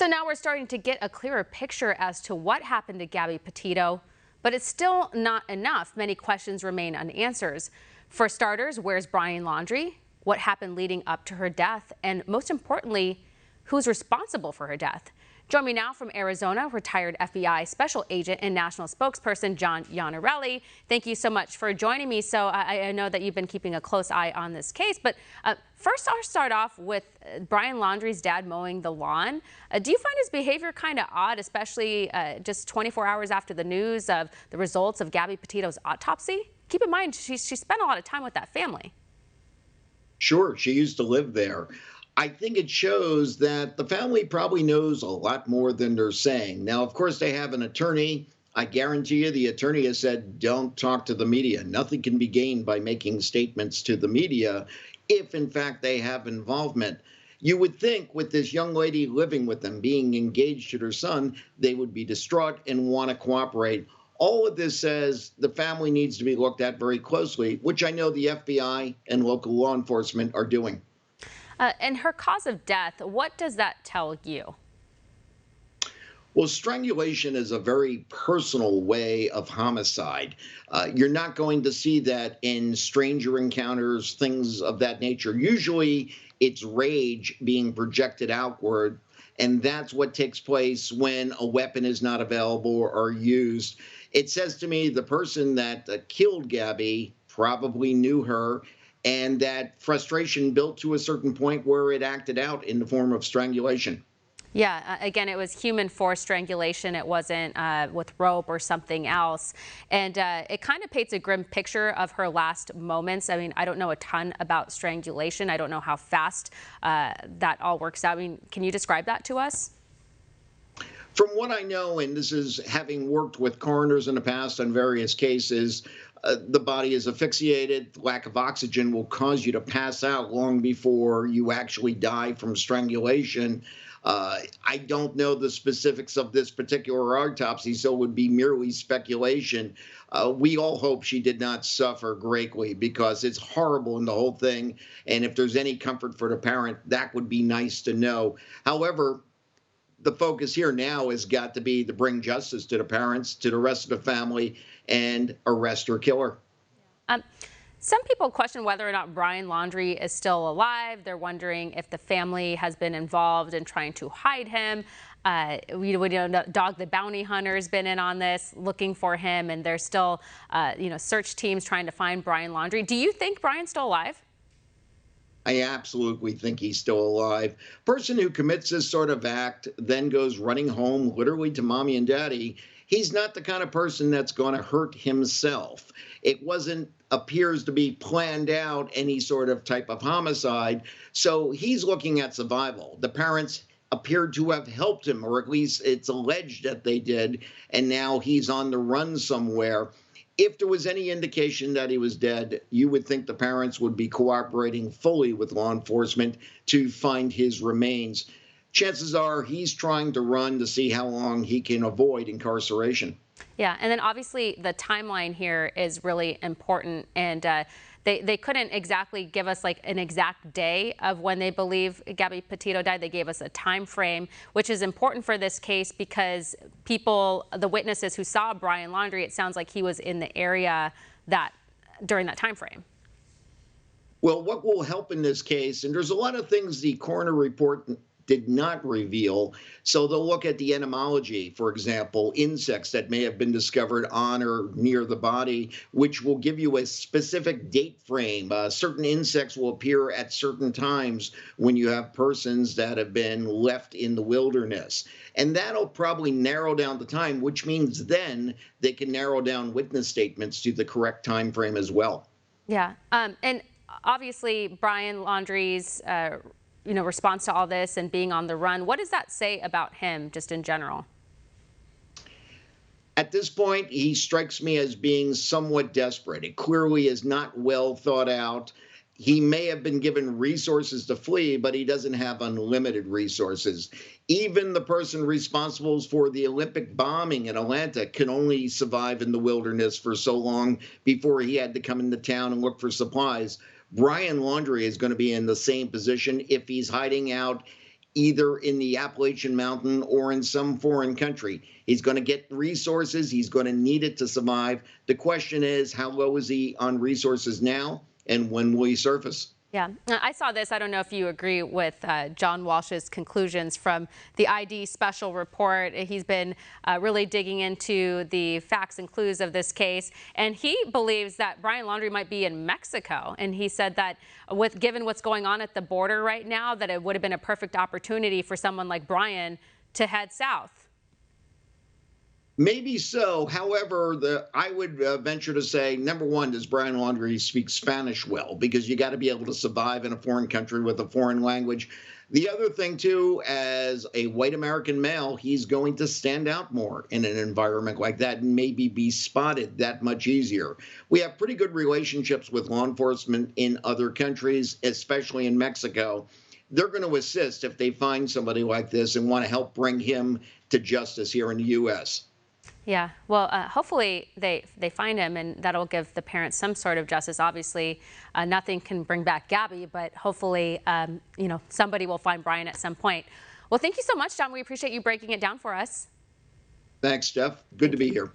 So now we're starting to get a clearer picture as to what happened to Gabby Petito, but it's still not enough. Many questions remain unanswered. For starters, where's Brian Laundrie? What happened leading up to her death? And most importantly, who's responsible for her death? Join me now from Arizona, retired FBI special agent and national spokesperson John OAN. Thank you so much for joining me. So I know that you've been keeping a close eye on this case, but first I'll start off with Brian Laundrie's dad mowing the lawn. Do you find his behavior kind of odd, especially just 24 hours after the news of the results of Gabby Petito's autopsy? Keep in mind, she spent a lot of time with that family. Sure, she used to live there. I think it shows that the family probably knows a lot more than they're saying. Now, of course, they have an attorney. I guarantee you the attorney has said, don't talk to the media. Nothing can be gained by making statements to the media if, in fact, they have involvement. You would think with this young lady living with them, being engaged to her son, they would be distraught and want to cooperate. All of this says the family needs to be looked at very closely, which I know the FBI and local law enforcement are doing. And her cause of death, what does that tell you? Well, strangulation is a very personal way of homicide. You're not going to see that in stranger encounters, things of that nature. Usually it's rage being projected outward, and that's what takes place when a weapon is not available or used. It says to me the person that killed Gabby probably knew her, and that frustration built to a certain point where it acted out in the form of strangulation. Yeah, again, it was human force strangulation. It wasn't with rope or something else. And it kind of paints a grim picture of her last moments. I mean, I don't know a ton about strangulation. I don't know how fast that all works out. I mean, can you describe that to us? From what I know, and this is having worked with coroners in the past on various cases, the body is asphyxiated. Lack of oxygen will cause you to pass out long before you actually die from strangulation. I don't know the specifics of this particular autopsy, so it would be merely speculation. We all hope she did not suffer greatly because it's horrible in the whole thing. And if there's any comfort for the parent, that would be nice to know. However, the focus here now has got to be to bring justice to the parents, to the rest of the family, and arrest her killer. Some people question whether or not Brian Laundrie is still alive. They're wondering if the family has been involved in trying to hide him. We know Dog the Bounty Hunter has been in on this, looking for him, and there's still, search teams trying to find Brian Laundrie. Do you think Brian's still alive? I absolutely think he's still alive. Person who commits this sort of act then goes running home literally to mommy and daddy. He's not the kind of person that's going to hurt himself. It appears to be planned out, any sort of type of homicide. So he's looking at survival. The parents appeared to have helped him, or at least it's alleged that they did. And now he's on the run somewhere. If there was any indication that he was dead, you would think the parents would be cooperating fully with law enforcement to find his remains. Chances are he's trying to run to see how long he can avoid incarceration. Yeah, and then obviously the timeline here is really important, and they couldn't exactly give us like an exact day of when they believe Gabby Petito died. They gave us a time frame, which is important for this case because the witnesses who saw Brian Laundrie, it sounds like he was in the area during that time frame. Well, what will help in this case, and there's a lot of things the coroner report did not reveal. So they'll look at the etymology, for example, insects that may have been discovered on or near the body, which will give you a specific date frame. Certain insects will appear at certain times when you have persons that have been left in the wilderness. And that'll probably narrow down the time, which means then they can narrow down witness statements to the correct time frame as well. Yeah. And obviously, Brian Laundrie's response to all this and being on the run. What does that say about him just in general? At this point, he strikes me as being somewhat desperate. It clearly is not well thought out. He may have been given resources to flee, but he doesn't have unlimited resources. Even the person responsible for the Olympic bombing in Atlanta can only survive in the wilderness for so long before he had to come into town and look for supplies. Brian Laundrie is going to be in the same position if he's hiding out either in the Appalachian Mountain or in some foreign country. He's going to get resources. He's going to need it to survive. The question is, how low is he on resources now, and when will he surface? Yeah, I saw this. I don't know if you agree with John Walsh's conclusions from the ID special report. He's been really digging into the facts and clues of this case, and he believes that Brian Laundrie might be in Mexico. And he said that given what's going on at the border right now, that it would have been a perfect opportunity for someone like Brian to head south. Maybe so. However, I would venture to say, number one, does Brian Laundrie speak Spanish well? Because you got to be able to survive in a foreign country with a foreign language. The other thing, too, as a white American male, he's going to stand out more in an environment like that and maybe be spotted that much easier. We have pretty good relationships with law enforcement in other countries, especially in Mexico. They're going to assist if they find somebody like this and want to help bring him to justice here in the U.S. Yeah, well, hopefully they find him, and that'll give the parents some sort of justice. Obviously, nothing can bring back Gabby, but hopefully, somebody will find Brian at some point. Well, thank you so much, John. We appreciate you breaking it down for us. Thanks, Steph. Good to be here.